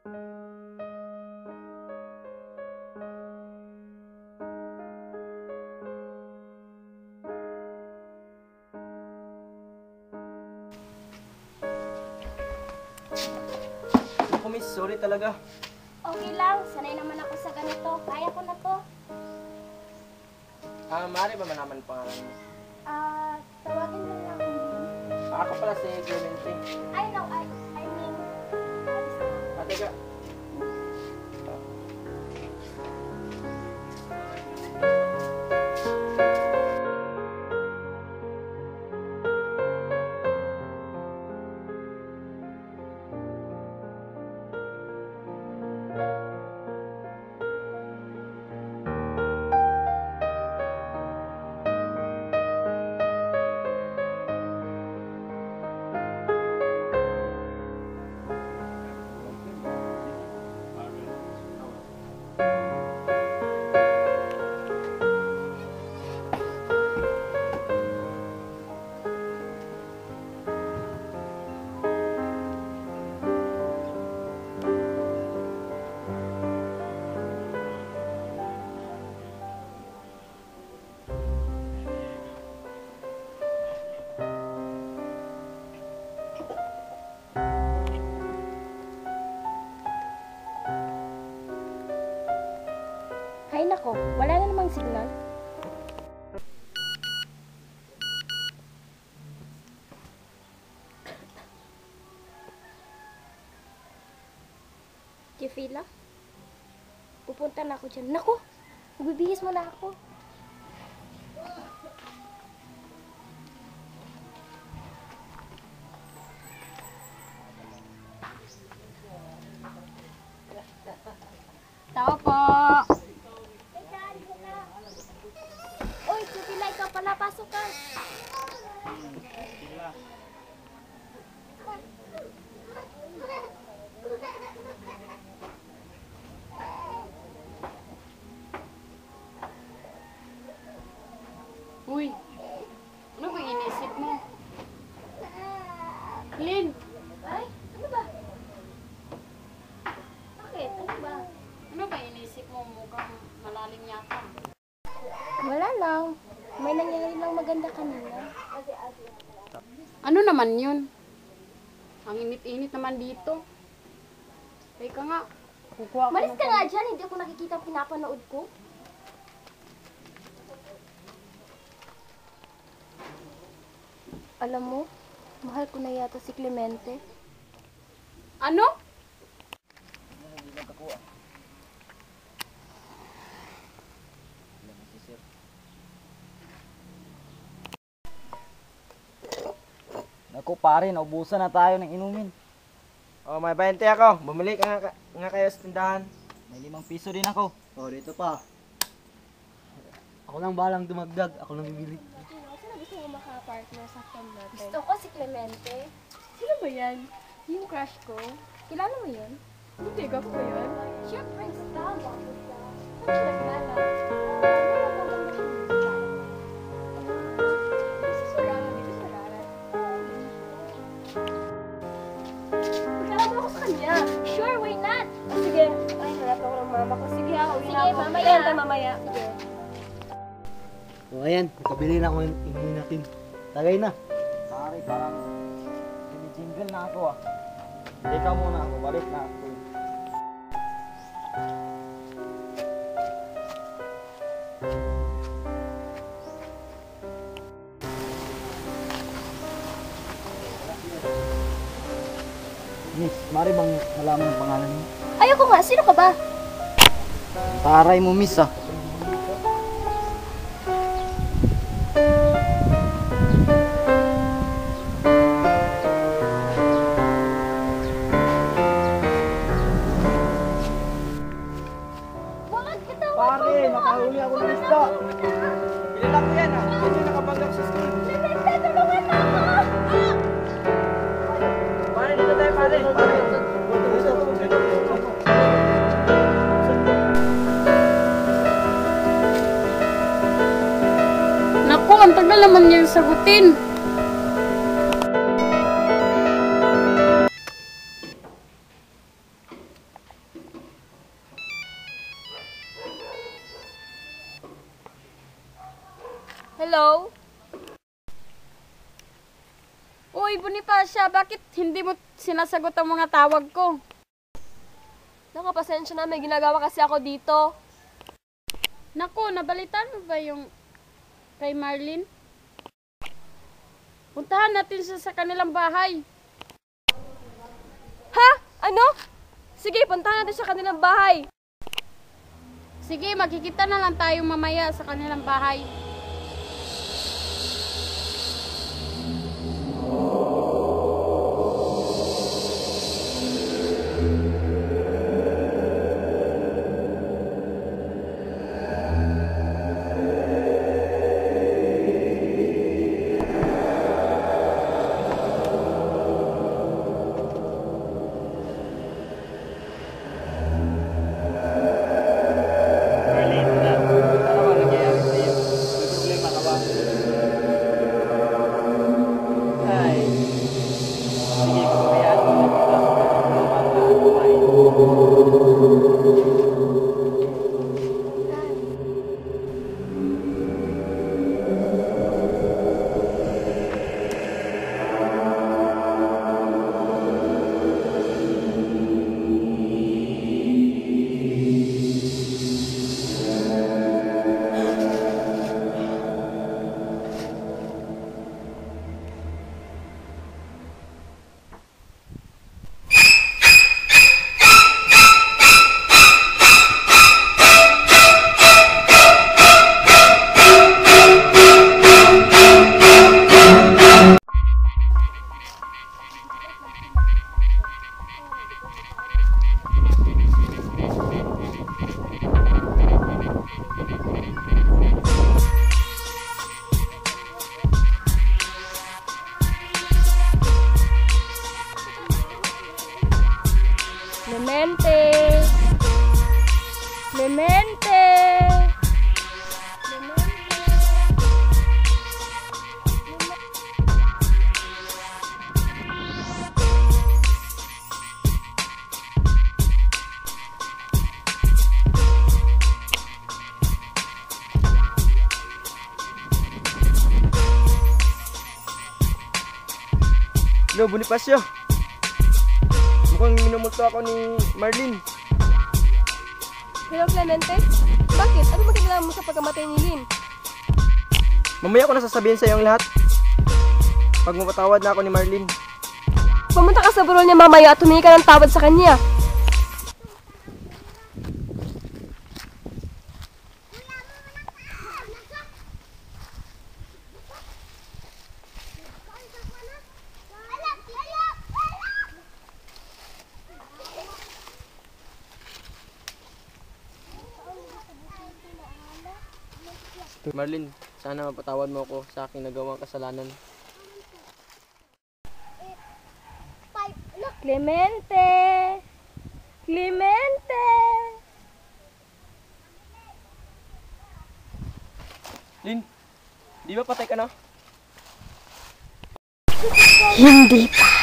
Ako, miss, sorry talaga. Okay lang, sanay naman ako sa ganito. Kaya ko na to. Maaari ba malaman ang pangalan mo? Tawagin mo lang ako. Ako pala si Clemente. I know, I mean, Teka. Hay nako, wala na namang signal. Jefila, pupunta na ako dyan. Naku, magbibihis mo na ako. Tao po. Uy, Jefila, ikaw pala, pasok ka. Uy, ano ba inisip mo? Lynn, Ay, ano ba? Bakit? Ano ba? ano ba inisip mo? Mukhang malalim yata. Wala lang. May nangyari lang maganda kanina. Ano naman yun? Ang init-init naman dito. Teka nga, kukuha ko Malis ng ka nga dyan, hindi ako nakikita ang pinapanood ko. Alam mo, mahal ko na yata si Clemente. Ano? Naku pare, naubusan na tayo ng inumin. Oh, may 20 ako. Bumili ka nga kayo sa tindahan. May 5 piso din ako. Oh, dito pa. Ako lang balang dumagdag. Ako lang bibili. Sino gusto mo maka-partner sa film natin? Gusto ko si Clemente. Sino ba yan? Yung crush ko. Kilala mo yun? Hindi, gako ba yun? Siyempre, sa tama. Saan siya nagkilala? Magkalala ako sa kanya. Sure, why not? Sige. Ay, hanap ako ng mama ko. Sige, uwi na ako. Sige, mamaya. Mamaya. Sige. So, ayan. Nakabili na ako yung inumin natin. Tagay na. Pare, parang jingle na ako ah. Teka muna ako, balik na ako. Miss, mari bang malaman ang pangalan mo? Ayoko nga. Sino ka ba? Taray mo miss ah. Bakit kita? Pare, nakahuli ako ng isda. Bili lang ko yan ah. Hindi nakabanggang sa school. Clemente, tulungan mo ako! Pare, dito tayo pare. Pare. Naku, ang tagal naman niyang sagutin. Hello? Uy, Bonifacia, bakit hindi mo sinasagot ang mga tawag ko? Naku, pasensya na. May ginagawa kasi ako dito. Naku, nabalitaan mo ba yung kay Marlene? Puntahan natin siya sa kanilang bahay. Ha? Ano? Sige, puntahan natin sa kanilang bahay. Sige, magkikita na lang tayo mamaya sa kanilang bahay. Marlene, anak, ano ba nangyayari sa'yo? May problema ka ba? Ay, sige, pabayaan mo na kita. Para kumain. Clemente! Clemente! Hello, Bonifacio. Mukhang minumulto ako ni Marlene. Hello, Clemente? Bakit? Ano magkailangan mo sa pagkamatay ni Lynn? Mamaya ko na sasabihin sa iyo ang lahat. Pag mapatawad na ako ni Marlene. Pumunta ka sa burol niya mamaya at humingi ka ng tawad sa kanya. Marlene, sana mapatawad mo ako sa aking nagawang kasalanan. Clemente! Clemente! Lynn, di ba patay ka na? Hindi pa.